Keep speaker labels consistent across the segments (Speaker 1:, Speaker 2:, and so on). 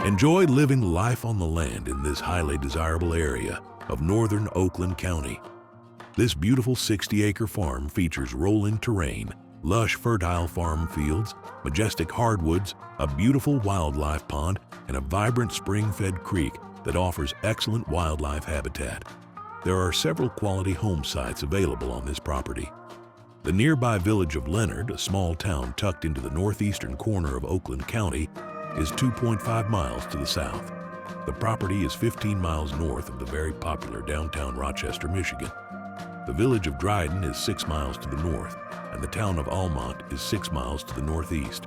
Speaker 1: Enjoy living life on the land in this highly desirable area of Northern Oakland County. This beautiful 60-acre farm features rolling terrain, lush fertile farm fields, majestic hardwoods, a beautiful wildlife pond, and a vibrant spring-fed creek that offers excellent wildlife habitat. There are several quality home sites available on this property. The nearby village of Leonard, a small town tucked into the northeastern corner of Oakland County, is 2.5 miles to the south. The property is 15 miles north of the very popular downtown Rochester, Michigan. The village of Dryden is 6 miles to the north, and the town of Almont is 6 miles to the northeast.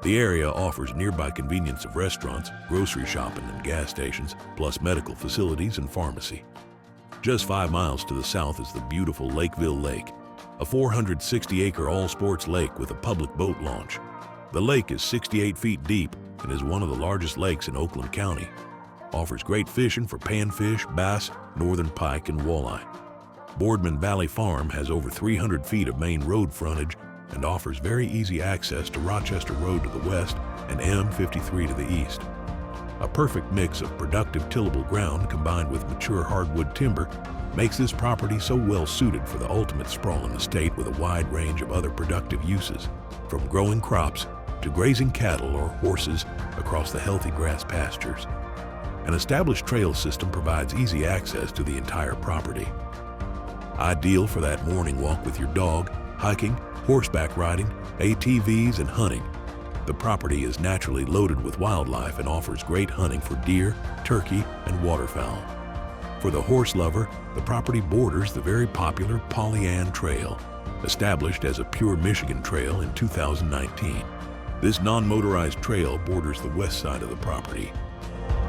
Speaker 1: The area offers nearby convenience of restaurants, grocery shopping and gas stations, plus medical facilities and pharmacy. Just 5 miles to the south is the beautiful Lakeville Lake, a 460-acre all-sports lake with a public boat launch. The lake is 68 feet deep and is one of the largest lakes in Oakland County. Offers great fishing for panfish, bass, northern pike, and walleye. Bordman Valley Farm has over 300 feet of main road frontage and offers very easy access to Rochester Road to the west and M53 to the east. A perfect mix of productive tillable ground combined with mature hardwood timber makes this property so well suited for the ultimate sprawling estate with a wide range of other productive uses, from growing crops to grazing cattle or horses across the healthy grass pastures. An established trail system provides easy access to the entire property. Ideal for that morning walk with your dog, hiking, horseback riding, ATVs, and hunting. The property is naturally loaded with wildlife and offers great hunting for deer, turkey, and waterfowl. For the horse lover, the property borders the very popular Pollyann Trail, established as a pure Michigan trail in 2019. This non-motorized trail borders the west side of the property.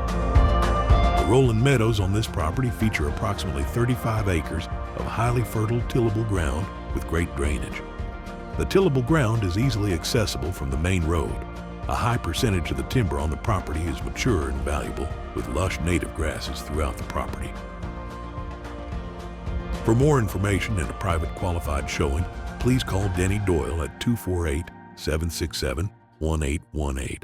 Speaker 1: The rolling meadows on this property feature approximately 35 acres of highly fertile tillable ground with great drainage. The tillable ground is easily accessible from the main road. A high percentage of the timber on the property is mature and valuable, with lush native grasses throughout the property. For more information and a private qualified showing, please call Denny Doyle at 248-767-1818.